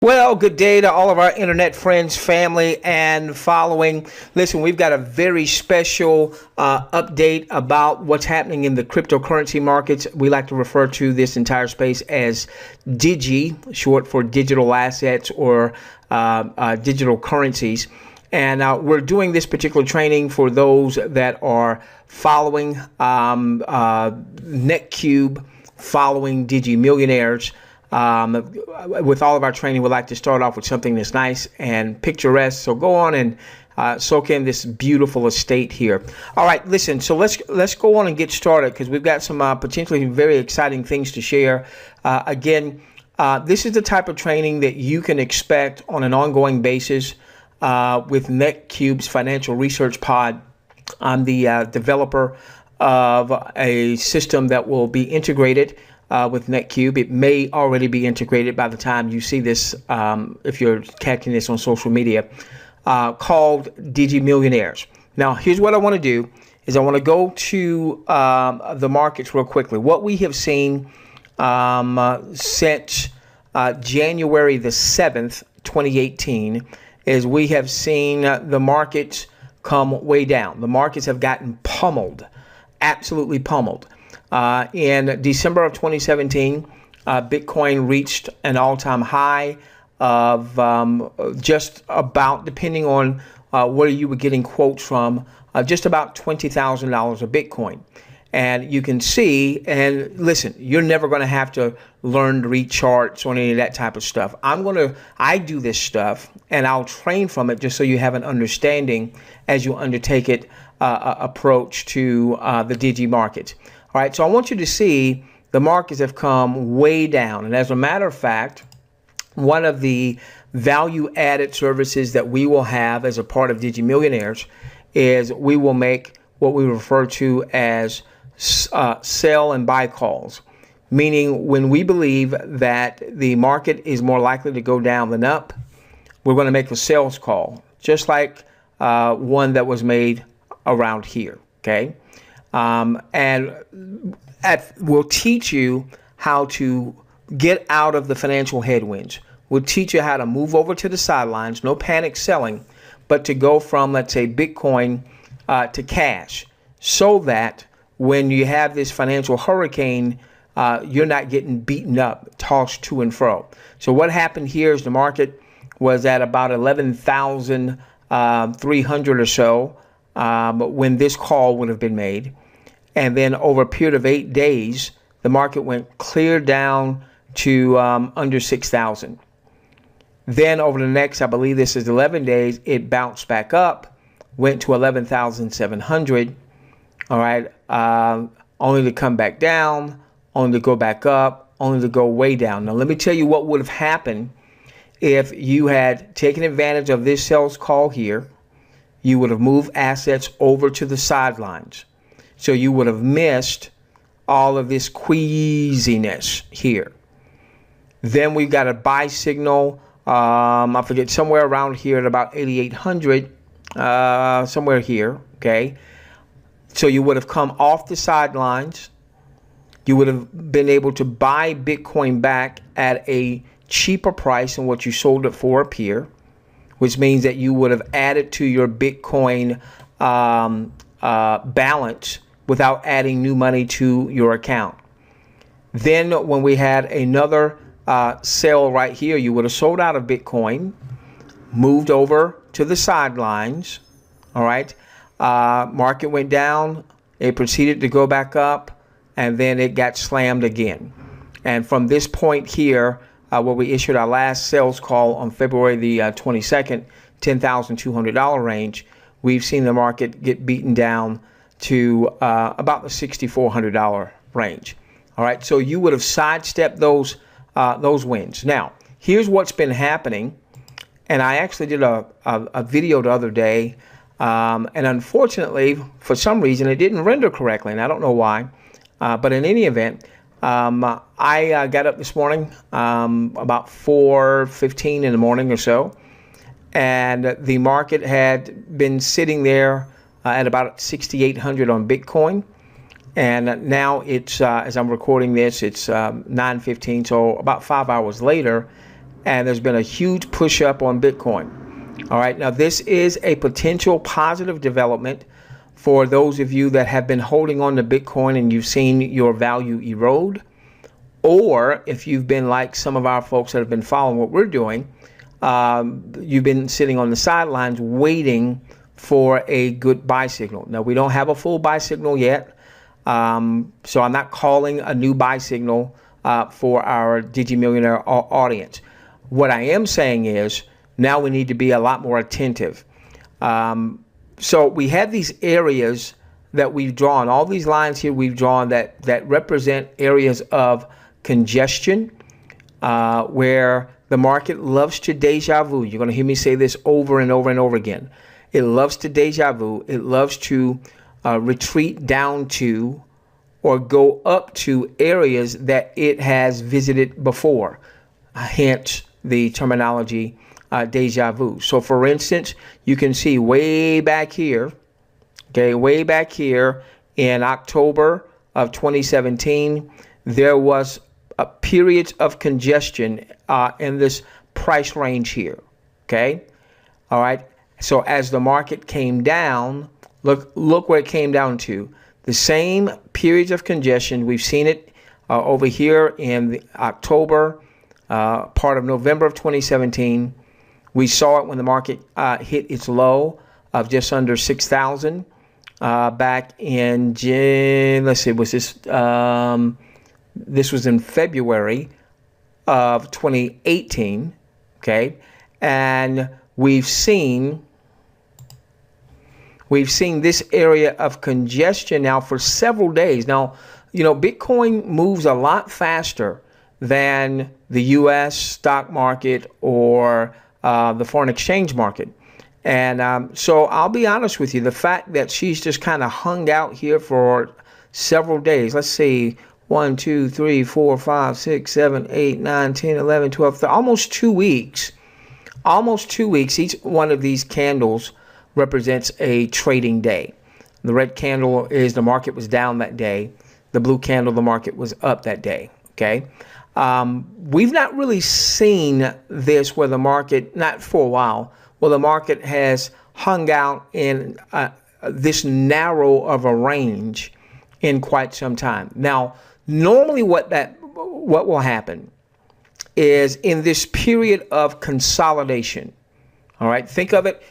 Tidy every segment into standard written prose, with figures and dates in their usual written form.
Well, good day to all of our internet friends, family, and following. Listen, we've got a very special update about what's happening in the cryptocurrency markets. We like to refer to this entire space as Digi, short for digital assets or digital currencies. And we're doing this particular training for those that are following NetQube, following Digi Millionaires. With all of our training, we'd like to start off with something that's nice and picturesque. So go on and soak in this beautiful estate here. All right, listen. So let's go on and get started because we've got some potentially very exciting things to share. Again, this is the type of training that you can expect on an ongoing basis with NetQube's Financial Research Pod. I'm the developer of a system that will be integrated with NetQube. It may already be integrated by the time you see this, if you're catching this on social media, called Digi Millionaires. Now, here's what I want to do is I want to go to the markets real quickly. What we have seen since January the 7th, 2018, is we have seen the markets come way down. The markets have gotten pummeled, absolutely pummeled. In December of 2017, Bitcoin reached an all-time high of just about, depending on where you were getting quotes from, just about $20,000 a Bitcoin. And you can see, and listen, you're never going to have to learn to read charts or any of that type of stuff. I do this stuff and I'll train from it just so you have an understanding as you undertake it approach to the Digi markets. All right, so I want you to see the markets have come way down. And as a matter of fact, one of the value-added services that we will have as a part of Digi Millionaires is we will make what we refer to as sell and buy calls, meaning when we believe that the market is more likely to go down than up, we're going to make a sales call, just like one that was made around here, okay? And we'll teach you how to get out of the financial headwinds. We'll teach you how to move over to the sidelines, no panic selling, but to go from, let's say, Bitcoin to cash, so that when you have this financial hurricane, you're not getting beaten up, tossed to and fro. So what happened here is the market was at about 11,300 or so when this call would have been made. And then over a period of 8 days, the market went clear down to under 6,000. Then over the next, I believe this is 11 days, it bounced back up, went to 11,700. All right, only to come back down, only to go back up, only to go way down. Now, let me tell you what would have happened if you had taken advantage of this sales call here. You would have moved assets over to the sidelines. So you would have missed all of this queasiness here. Then we've got a buy signal, I forget, somewhere around here at about 8,800, somewhere here, okay? So you would have come off the sidelines. You would have been able to buy Bitcoin back at a cheaper price than what you sold it for up here, which means that you would have added to your Bitcoin balance without adding new money to your account. Then when we had another sale right here, you would have sold out of Bitcoin, moved over to the sidelines, all right? Market went down, it proceeded to go back up, and then it got slammed again. And from this point here, where we issued our last sales call on February the 22nd, $10,200 range, we've seen the market get beaten down to about the $6,400 range. All right, so you would have sidestepped those wins. Now, here's what's been happening, and I actually did a video the other day, and unfortunately, for some reason, it didn't render correctly, and I don't know why. But in any event, I got up this morning about 4:15 in the morning or so, and the market had been sitting there at about 6,800 on Bitcoin, and now it's as I'm recording this, it's 9:15, so about 5 hours later, and there's been a huge push up on Bitcoin. All right, now this is a potential positive development for those of you that have been holding on to Bitcoin and you've seen your value erode, or if you've been like some of our folks that have been following what we're doing, you've been sitting on the sidelines waiting for a good buy signal. Now, we don't have a full buy signal yet, so I'm not calling a new buy signal for our Digi Millionaire audience. What I am saying is now we need to be a lot more attentive. So we have these areas that we've drawn, all these lines here we've drawn that represent areas of congestion, where the market loves to deja vu. You're going to hear me say this over and over and over again. It loves to deja vu. It loves to retreat down to or go up to areas that it has visited before, hence the terminology deja vu. So for instance, you can see way back here, okay, way back here in October of 2017, there was a period of congestion in this price range here, okay? All right, so as the market came down, look where it came down to. The same periods of congestion, we've seen it over here in the October, part of November of 2017. We saw it when the market hit its low of just under 6,000 back in let's see, was this this was in February of 2018, okay? And we've seen this area of congestion now for several days. Now, you know, Bitcoin moves a lot faster than the US stock market or the foreign exchange market. And so I'll be honest with you, the fact that she's just kind of hung out here for several days, let's see, 1, 2, 3, 4, 5, 6, 7, 8, 9, 10, 11, 12, almost 2 weeks. Almost 2 weeks. Each one of these candles represents a trading day. The red candle is the market was down that day. The blue candle, the market was up that day. Okay. We've not really seen this where the market, not for a while, where the market has hung out in this narrow of a range in quite some time. Now, normally what will happen is in this period of consolidation. All right, think of it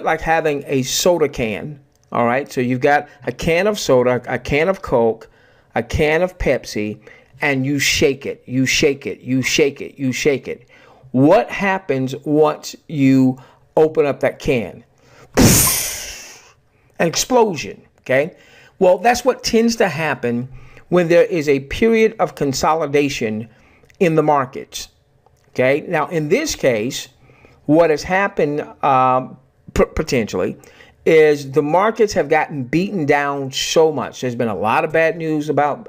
like having a soda can. All right, so you've got a can of soda, a can of Coke, a can of Pepsi, and you shake it, you shake it, you shake it, you shake it. What happens once you open up that can? An explosion, okay? Well, that's what tends to happen when there is a period of consolidation in the markets, okay? Now, in this case, what has happened potentially is the markets have gotten beaten down so much. There's been a lot of bad news about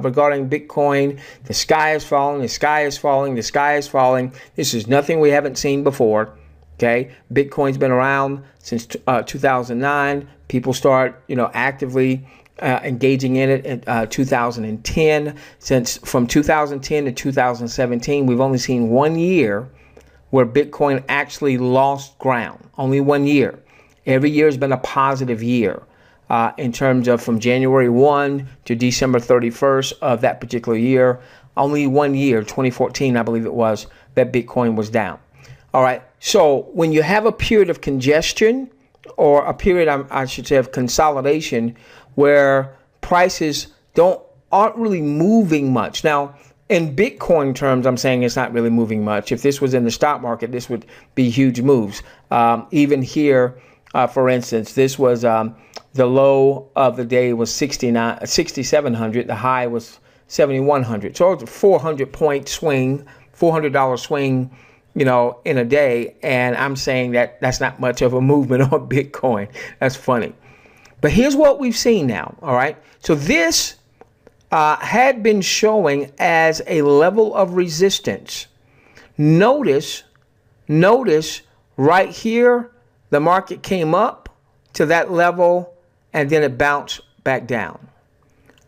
regarding Bitcoin. The sky is falling, the sky is falling, the sky is falling. This is nothing we haven't seen before. Okay, Bitcoin's been around since 2009. People start, actively engaging in it in 2010. From 2010 to 2017, we've only seen 1 year where Bitcoin actually lost ground. Only 1 year. Every year has been a positive year in terms of from January 1 to December 31st of that particular year. Only 1 year, 2014, I believe it was, that Bitcoin was down. All right. So when you have a period of congestion or a period, I should say, of consolidation where prices aren't really moving much. Now, in Bitcoin terms, I'm saying it's not really moving much. If this was in the stock market, this would be huge moves. Even here, for instance, this was the low of the day was 6,700. The high was 7,100. So it's a 400-point swing, $400 swing, in a day. And I'm saying that that's not much of a movement on Bitcoin. That's funny. But here's what we've seen now. All right. So this had been showing as a level of resistance. Notice right here, the market came up to that level and then it bounced back down.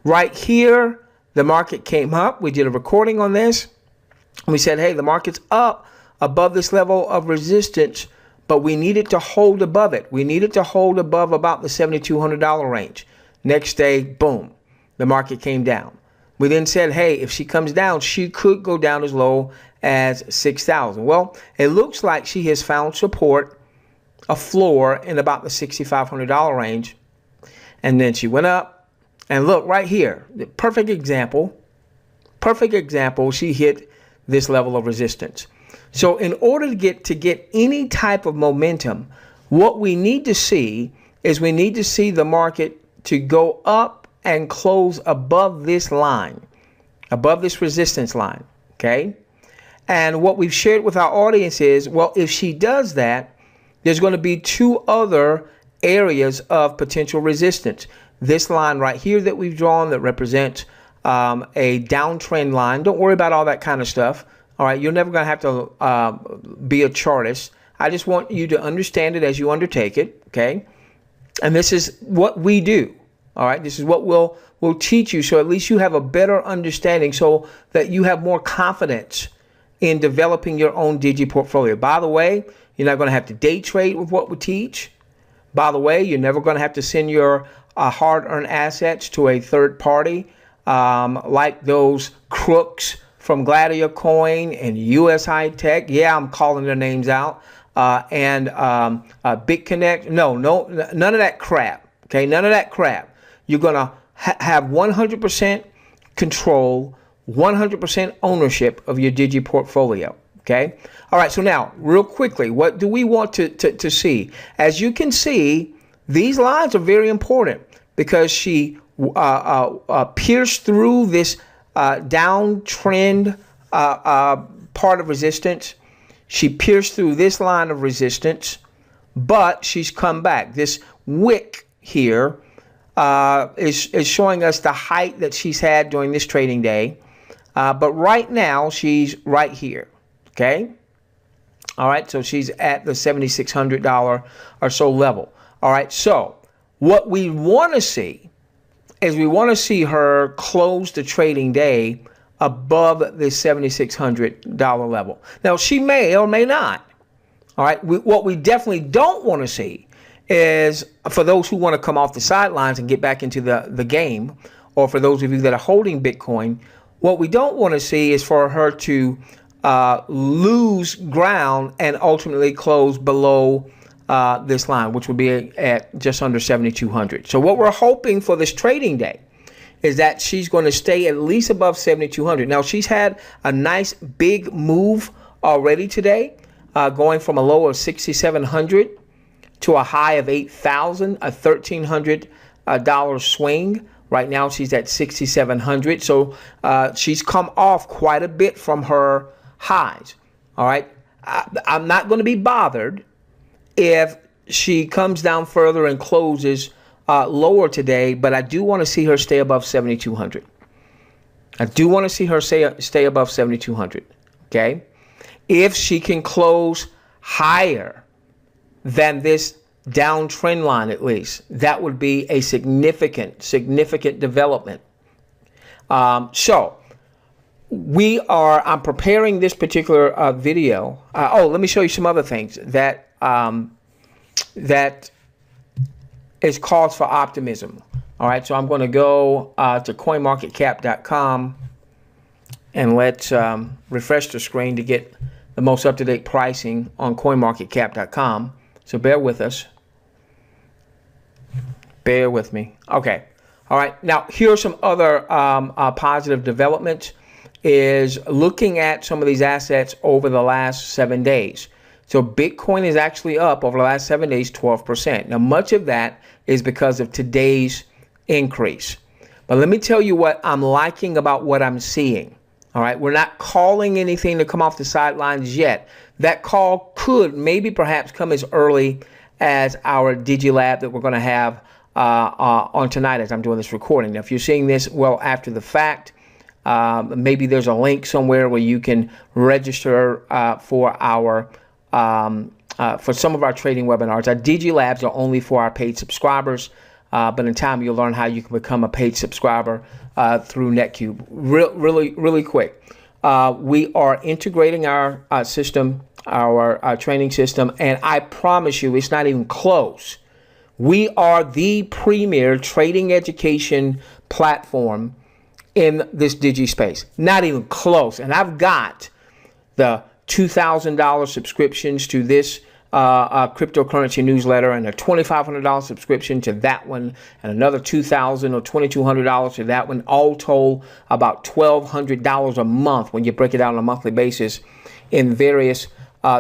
Right here, the market came up. We did a recording on this. We said, hey, the market's up above this level of resistance, but we needed to hold above it. We needed to hold above about the $7,200 range. Next day, boom, the market came down. We then said, hey, if she comes down, she could go down as low as 6,000. Well, it looks like she has found support, a floor in about the $6,500 range. And then she went up, and look right here, the perfect example, she hit this level of resistance. So in order to get any type of momentum, what we need to see is we need to see the market to go up and close above this line, above this resistance line, okay? And what we've shared with our audience is, well, if she does that, there's going to be two other areas of potential resistance. This line right here that we've drawn that represents a downtrend line. Don't worry about all that kind of stuff. All right, you're never going to have to be a chartist. I just want you to understand it as you undertake it, okay? And this is what we do. All right, this is what we'll teach you, so at least you have a better understanding, so that you have more confidence in developing your own Digi portfolio. By the way, you're not going to have to day trade with what we teach. By the way, you're never going to have to send your hard-earned assets to a third party like those crooks from Gladiator Coin and US High Tech. Yeah, I'm calling their names out. And BitConnect. No, none of that crap. Okay, none of that crap. You're going to have 100% control, 100% ownership of your Digi portfolio. Okay. All right. So now, real quickly, what do we want to see? As you can see, these lines are very important because she pierced through this downtrend part of resistance. She pierced through this line of resistance, but she's come back. This wick here is showing us the height that she's had during this trading day. But right now, she's right here. Okay. All right. So she's at the $7,600 or so level. All right. So what we want to see is we want to see her close the trading day above the $7,600 level. Now, she may or may not. All right. What we definitely don't want to see is, for those who want to come off the sidelines and get back into the game, or for those of you that are holding Bitcoin, what we don't want to see is for her to lose ground and ultimately close below this line, which would be at just under 7,200. So what we're hoping for this trading day is that she's going to stay at least above 7,200. Now, she's had a nice big move already today, going from a low of 6,700 to a high of 8,000, a $1,300 swing. Right now, she's at 6,700. So she's come off quite a bit from her highs. All right. I'm not going to be bothered if she comes down further and closes lower today, but I do want to see her stay above 7,200. I do want to see her stay above 7,200. Okay. If she can close higher than this downtrend line, at least, that would be a significant development. So I'm preparing this particular video. Let me show you some other things that is cause for optimism. All right, so I'm going to go to coinmarketcap.com and let's refresh the screen to get the most up-to-date pricing on coinmarketcap.com. So bear with us. Bear with me. Okay. All right. Now, here are some other positive developments, is looking at some of these assets over the last 7 days. So Bitcoin is actually up over the last 7 days, 12%. Now, much of that is because of today's increase. But let me tell you what I'm liking about what I'm seeing. All right. We're not calling anything to come off the sidelines yet. That call could maybe perhaps come as early as our Digi Lab that we're going to have on tonight as I'm doing this recording. Now, if you're seeing this well after the fact, maybe there's a link somewhere where you can register for our for some of our trading webinars. Our Digi Labs are only for our paid subscribers, but in time you'll learn how you can become a paid subscriber through NetQube. Really quick. We are integrating our system, our training system, and I promise you it's not even close. We are the premier trading education platform in this Digi space. Not even close. And I've got the $2,000 subscriptions to this cryptocurrency newsletter, and a $2,500 subscription to that one, and another $2,000 or $2,200 to that one. All told, about $1,200 a month when you break it out on a monthly basis in various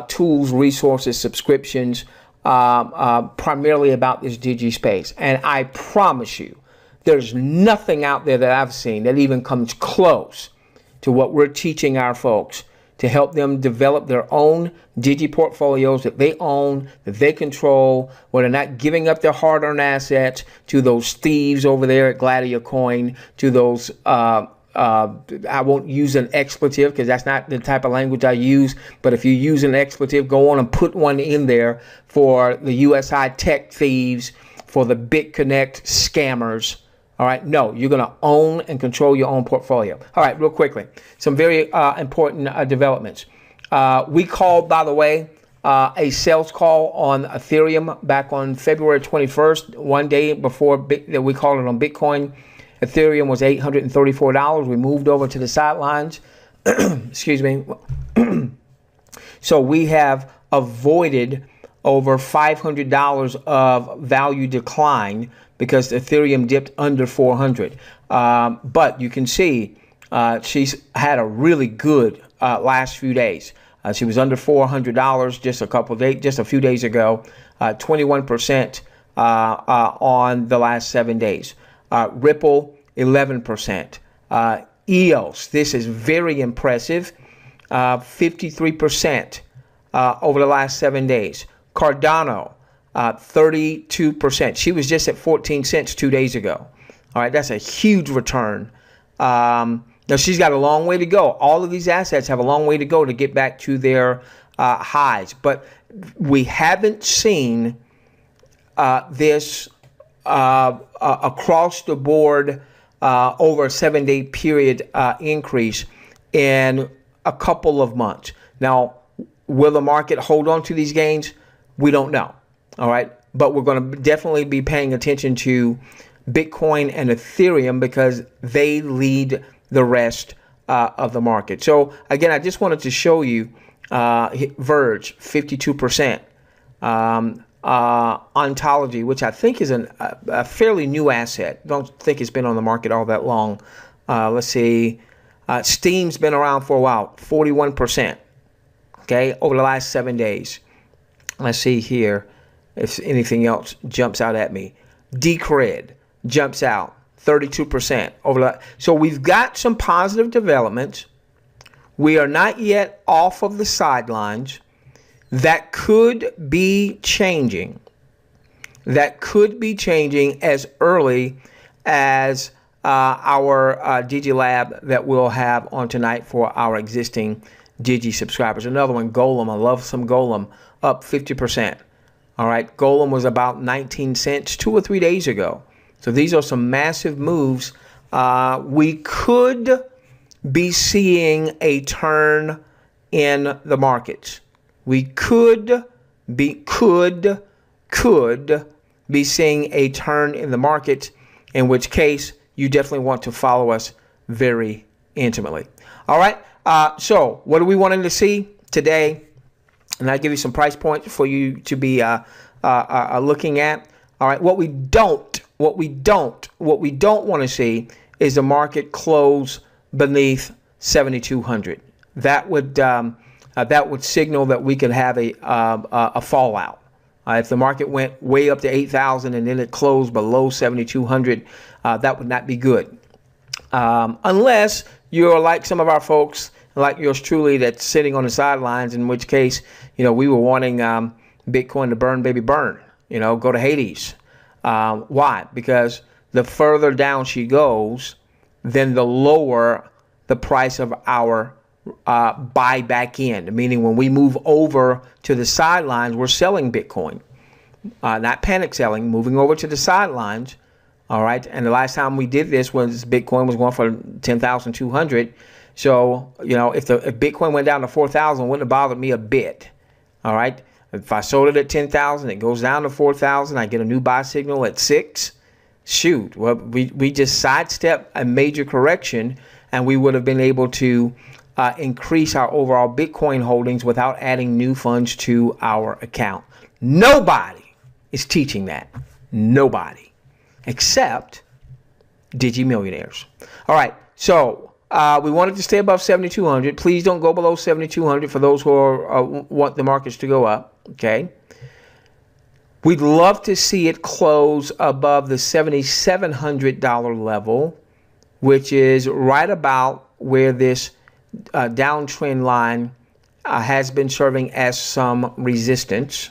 tools, resources, subscriptions, primarily about this Digi space. And I promise you, there's nothing out there that I've seen that even comes close to what we're teaching our folks to help them develop their own Digi portfolios that they own, that they control, where they're not giving up their hard-earned assets to those thieves over there at Gladio Coin, to those, I won't use an expletive because that's not the type of language I use, but if you use an expletive, go on and put one in there for the USI tech thieves, for the BitConnect scammers. All right, no, you're going to own and control your own portfolio. All right, real quickly, some very important developments. We called, by the way, a sales call on Ethereum back on February 21st, one day before we called it on Bitcoin. Ethereum was $834. We moved over to the sidelines. Excuse me. So we have avoided over $500 of value decline because Ethereum dipped under 400. But you can see she's had a really good last few days. She was under $400 just a few days ago, 21% on the last 7 days. Ripple, 11%. EOS, this is very impressive, 53% over the last 7 days. Cardano, 32%. She was just at 14 cents 2 days ago. All right, that's a huge return. Now, she's got a long way to go. All of these assets have a long way to go to get back to their highs. But we haven't seen this across the board over a 7-day period increase in a couple of months. Now, will the market hold on to these gains? We don't know. All right. But we're going to definitely be paying attention to Bitcoin and Ethereum because they lead the rest of the market. So, again, I just wanted to show you Verge, 52%. Ontology, which I think is a fairly new asset. Don't think it's been on the market all that long. Let's see. Steam's been around for a while, 41%. Okay, over the last 7 days. Let's see here if anything else jumps out at me. Decred jumps out, 32% over the. So we've got some positive developments. We are not yet off of the sidelines. That could be changing. That could be changing as early as our Digi Lab that we'll have on tonight for our existing Digi subscribers. Another one, Golem. I love some Golem, up 50%. All right, Golem was about 19 cents 2 or 3 days ago. So these are some massive moves. We could be seeing a turn in the markets. We could be seeing a turn in the market, in which case you definitely want to follow us very intimately. All right. So what are we wanting to see today? And I'll give you some price points for you to be looking at. All right. What we don't want to see is the market close beneath 7,200. That would signal that we could have a fallout. If the market went way up to 8,000 and then it closed below 7,200, that would not be good. Unless you're like some of our folks, like yours truly, that's sitting on the sidelines, in which case, we were wanting Bitcoin to burn, baby, burn, go to Hades. Why? Because the further down she goes, then the lower the price of our buy back in, meaning when we move over to the sidelines, we're selling Bitcoin, not panic selling, moving over to the sidelines. All right. And the last time we did this was Bitcoin was going for 10,200. So, you know, if Bitcoin went down to 4,000, it wouldn't have bothered me a bit. All right. If I sold it at 10,000, it goes down to 4,000. I get a new buy signal at 6. Shoot. Well, we just sidestep a major correction, and we would have been able to increase our overall Bitcoin holdings without adding new funds to our account. Nobody is teaching that. Nobody. Except Digi Millionaires. All right. So we wanted to stay above 7,200. Please don't go below 7,200 for those who want the markets to go up. Okay. We'd love to see it close above the $7,700 level, which is right about where this downtrend line has been serving as some resistance.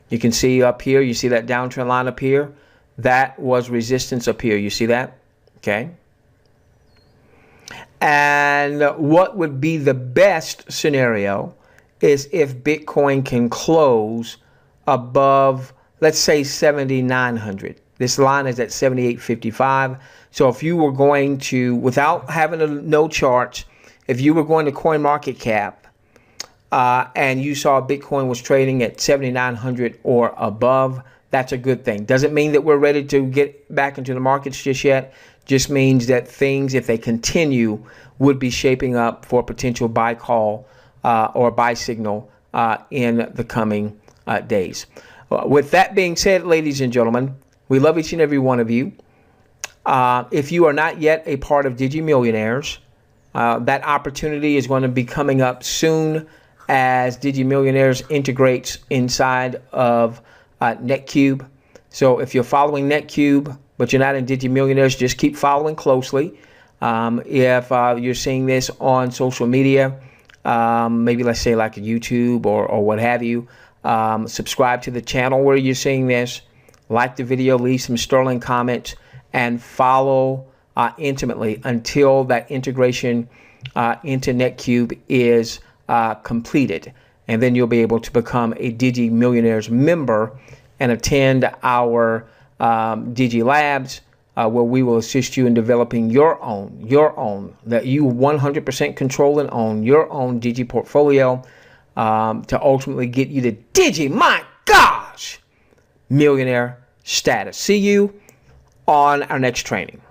You can see up here, you see that downtrend line up here? That was resistance up here. You see that? Okay. And what would be the best scenario is if Bitcoin can close above, let's say, 7,900. This line is at 7,855. So if you were going to, without having to know charts, if you were going to CoinMarketCap and you saw Bitcoin was trading at 7,900 or above, that's a good thing. Doesn't mean that we're ready to get back into the markets just yet. Just means that things, if they continue, would be shaping up for a potential buy call or buy signal in the coming days. With that being said, ladies and gentlemen, we love each and every one of you. If you are not yet a part of Digi Millionaires, that opportunity is going to be coming up soon as Digi Millionaires integrates inside of NetQube. So if you're following NetQube, but you're not in Digi Millionaires, just keep following closely. If you're seeing this on social media, maybe let's say like a YouTube or what have you, subscribe to the channel where you're seeing this, like the video, leave some sterling comments, and follow intimately until that integration into NetQube is completed. And then you'll be able to become a Digi Millionaires member and attend our Digi Labs, where we will assist you in developing your own, that you 100% control and own your own Digi portfolio to ultimately get you to Digi, my gosh, millionaire status. See you on our next training.